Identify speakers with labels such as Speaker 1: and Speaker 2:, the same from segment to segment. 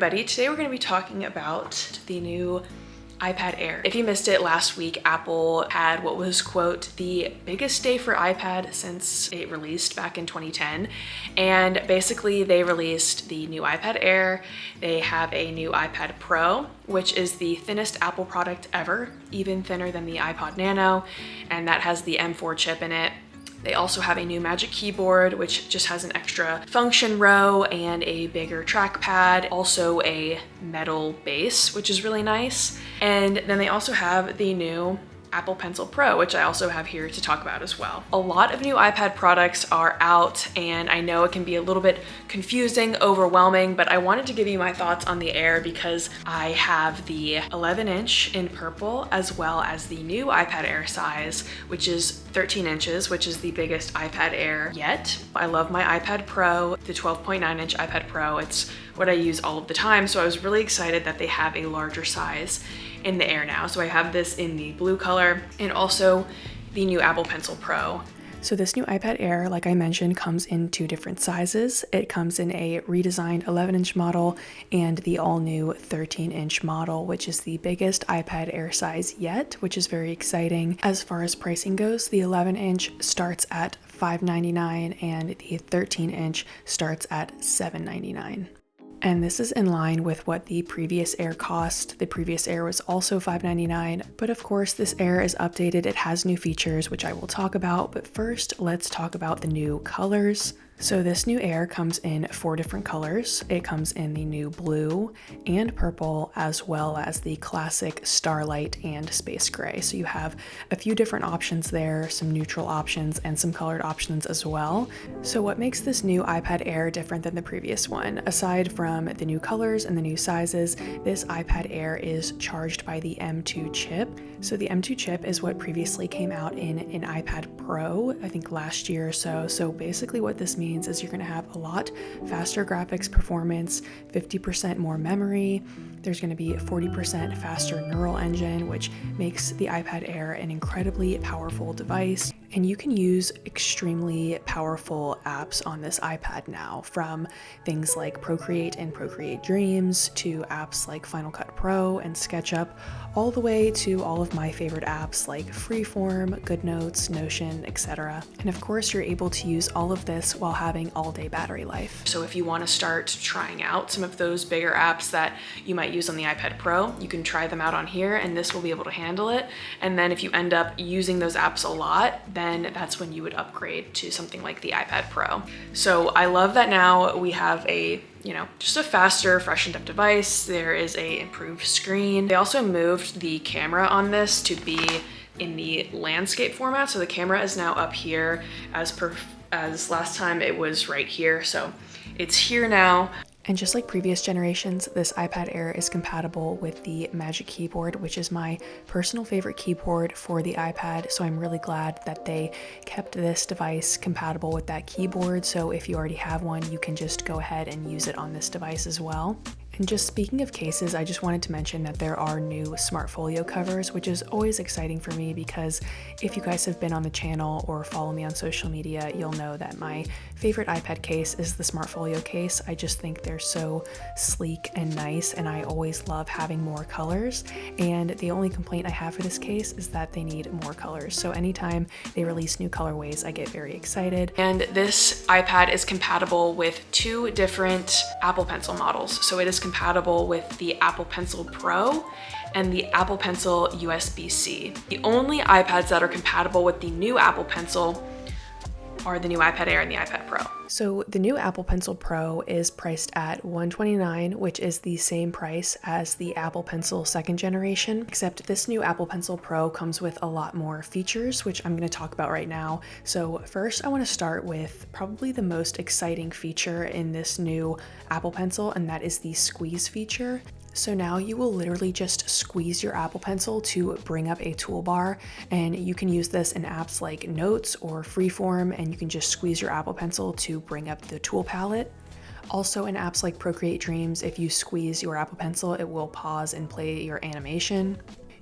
Speaker 1: everybody. Today we're going to be talking about the new iPad Air. If you missed it last week, Apple had what was, quote, the biggest day for iPad since it released back in 2010. And basically they released the new iPad Air. They have a new iPad Pro, which is the thinnest Apple product ever, even thinner than the iPod Nano. And that has the M4 chip in it. They also have a new Magic Keyboard, which just has an extra function row and a bigger trackpad, also a metal base, which is really nice. And then they also have the new Apple Pencil Pro, which I also have here to talk about as well. A lot of new iPad products are out, and I know it can be a little bit confusing, overwhelming, but I wanted to give you my thoughts on the Air because I have the 11-inch in purple, as well as the new iPad Air size, which is 13 inches, which is the biggest iPad Air yet. I love my iPad Pro, the 12.9-inch iPad Pro. It's what I use all of the time, so I was really excited that they have a larger size in the Air now. So I have this in the blue color and also the new Apple Pencil Pro. So this new iPad Air, like I mentioned, comes in two different sizes. It comes in a redesigned 11-inch model and the all-new 13-inch model, which is the biggest iPad Air size yet, which is very exciting. As far as pricing goes, the 11-inch starts at $599 and the 13-inch starts at $799. And this is in line with what the previous Air cost. The previous Air was also $599, but of course this Air is updated. It has new features, which I will talk about, but first let's talk about the new colors. So this new Air comes in 4 different colors. It comes in the new blue and purple, as well as the classic starlight and space gray. So you have a few different options there, some neutral options and some colored options as well. So what makes this new iPad Air different than the previous one? Aside from the new colors and the new sizes, this iPad Air is charged by the M2 chip. So the M2 chip is what previously came out in an iPad Pro, I think last year or so. So basically what this means is you're going to have a lot faster graphics performance, 50% more memory. There's going to be a 40% faster neural engine, which makes the iPad Air an incredibly powerful device. And you can use extremely powerful apps on this iPad now, from things like Procreate and Procreate Dreams to apps like Final Cut Pro and SketchUp, all the way to all of my favorite apps like Freeform, GoodNotes, Notion, etc. And of course, you're able to use all of this while having all-day battery life. So if you want to start trying out some of those bigger apps that you might use on the iPad Pro, you can try them out on here, and this will be able to handle it. And then if you end up using those apps a lot, then that's when you would upgrade to something like the iPad Pro. So I love that now we have a, just a faster, freshened up device. There is a improved screen. They also moved the camera on this to be in the landscape format. So the camera is now up here as last time it was right here. So it's here now. And just like previous generations, this iPad Air is compatible with the Magic Keyboard, which is my personal favorite keyboard for the iPad. So I'm really glad that they kept this device compatible with that keyboard. So if you already have one, you can just go ahead and use it on this device as well. And just speaking of cases, I just wanted to mention that there are new Smart Folio covers, which is always exciting for me because if you guys have been on the channel or follow me on social media, you'll know that my favorite iPad case is the Smart Folio case. I just think they're so sleek and nice, and I always love having more colors. And the only complaint I have for this case is that they need more colors. So anytime they release new colorways, I get very excited. And this iPad is compatible with 2 different Apple Pencil models. So it is compatible with the Apple Pencil Pro and the Apple Pencil USB-C. The only iPads that are compatible with the new Apple Pencil are the new iPad Air and the iPad Pro. So the new Apple Pencil Pro is priced at $129, which is the same price as the Apple Pencil 2nd generation, except this new Apple Pencil Pro comes with a lot more features, which I'm going to talk about right now. So first, I want to start with probably the most exciting feature in this new Apple Pencil, and that is the squeeze feature. So now you will literally just squeeze your Apple Pencil to bring up a toolbar, and you can use this in apps like Notes or Freeform, and you can just squeeze your Apple Pencil to bring up the tool palette. Also in apps like Procreate Dreams, if you squeeze your Apple Pencil, it will pause and play your animation.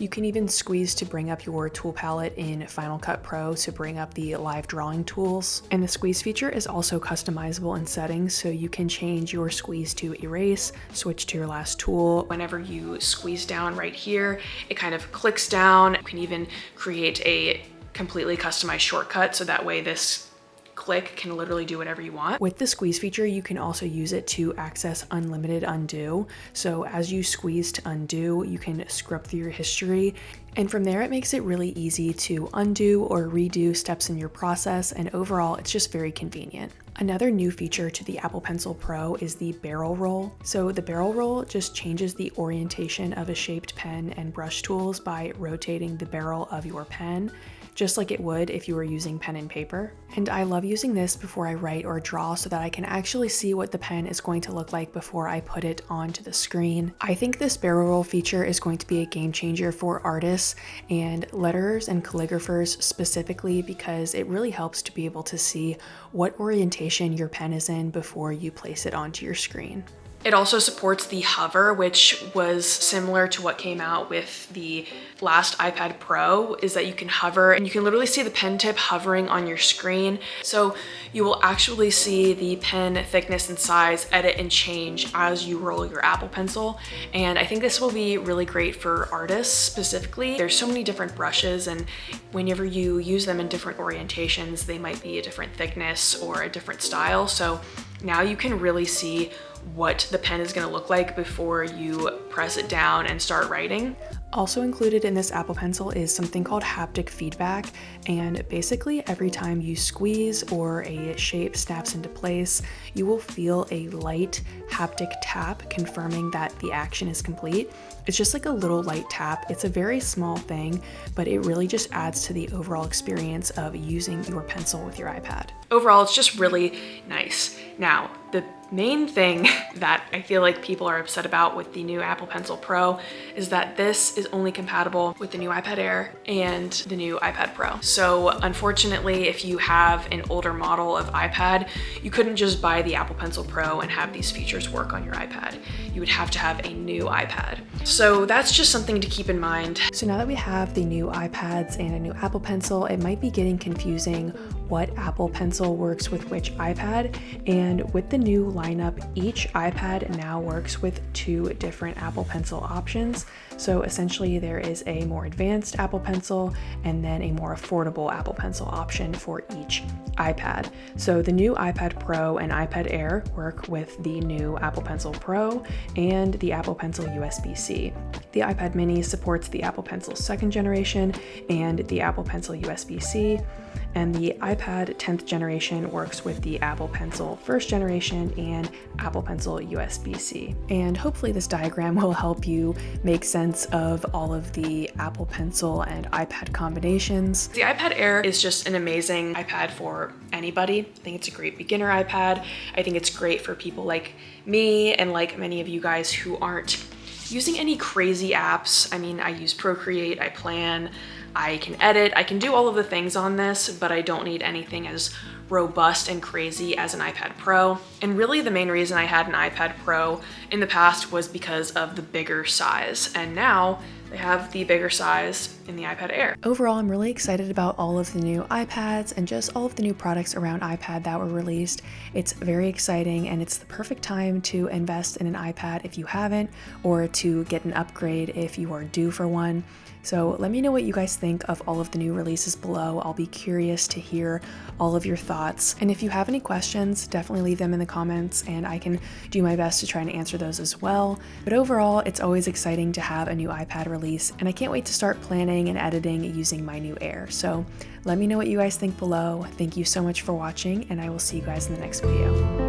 Speaker 1: You can even squeeze to bring up your tool palette in Final Cut Pro to bring up the live drawing tools. And the squeeze feature is also customizable in settings, so you can change your squeeze to erase, switch to your last tool. Whenever you squeeze down right here, it kind of clicks down. You can even create a completely customized shortcut, so that way this click can literally do whatever you want. With the squeeze feature, you can also use it to access unlimited undo. So as you squeeze to undo, you can scrub through your history, and from there it makes it really easy to undo or redo steps in your process, and overall it's just very convenient. Another new feature to the Apple Pencil Pro is the barrel roll. So the barrel roll just changes the orientation of a shaped pen and brush tools by rotating the barrel of your pen, just like it would if you were using pen and paper. And I love using this before I write or draw so that I can actually see what the pen is going to look like before I put it onto the screen. I think this barrel roll feature is going to be a game changer for artists and letterers and calligraphers specifically, because it really helps to be able to see what orientation your pen is in before you place it onto your screen. It also supports the hover, which was similar to what came out with the last iPad Pro, is that you can hover and you can literally see the pen tip hovering on your screen. So you will actually see the pen thickness and size edit and change as you roll your Apple Pencil. And I think this will be really great for artists specifically. There's so many different brushes, and whenever you use them in different orientations, they might be a different thickness or a different style. So now you can really see what the pen is going to look like before you press it down and start writing. Also included in this Apple Pencil is something called haptic feedback, and basically every time you squeeze or a shape snaps into place, you will feel a light haptic tap confirming that the action is complete. It's just like a little light tap. It's a very small thing, but it really just adds to the overall experience of using your pencil with your iPad. Overall, it's just really nice. Now, the main thing that I feel like people are upset about with the new Apple Pencil Pro is that this is only compatible with the new iPad Air and the new iPad Pro. So unfortunately, if you have an older model of iPad, you couldn't just buy the Apple Pencil Pro and have these features work on your iPad. You would have to have a new iPad. So that's just something to keep in mind. So now that we have the new iPads and a new Apple Pencil, it might be getting confusing what Apple Pencil works with which iPad. And with the new lineup, each iPad now works with 2 different Apple Pencil options. So essentially there is a more advanced Apple Pencil and then a more affordable Apple Pencil option for each iPad. So the new iPad Pro and iPad Air work with the new Apple Pencil Pro and the Apple Pencil USB-C. The iPad mini supports the Apple Pencil 2nd generation and the Apple Pencil USB-C, and the iPad 10th generation works with the Apple Pencil 1st generation and Apple Pencil USB-C. And hopefully this diagram will help you make sense of all of the Apple Pencil and iPad combinations. The iPad Air is just an amazing iPad for anybody. I think it's a great beginner iPad. I think it's great for people like me and like many of you guys who aren't using any crazy apps. I mean, I use Procreate, I plan, I can edit, I can do all of the things on this, but I don't need anything as robust and crazy as an iPad Pro. And really the main reason I had an iPad Pro in the past was because of the bigger size. And now they have the bigger size in the iPad Air. Overall, I'm really excited about all of the new iPads and just all of the new products around iPad that were released. It's very exciting, and it's the perfect time to invest in an iPad if you haven't, or to get an upgrade if you are due for one. So let me know what you guys think of all of the new releases below. I'll be curious to hear all of your thoughts. And if you have any questions, definitely leave them in the comments and I can do my best to try and answer those as well. But overall, it's always exciting to have a new iPad release, and I can't wait to start planning and editing using my new Air. So let me know what you guys think below. Thank you so much for watching, and I will see you guys in the next video.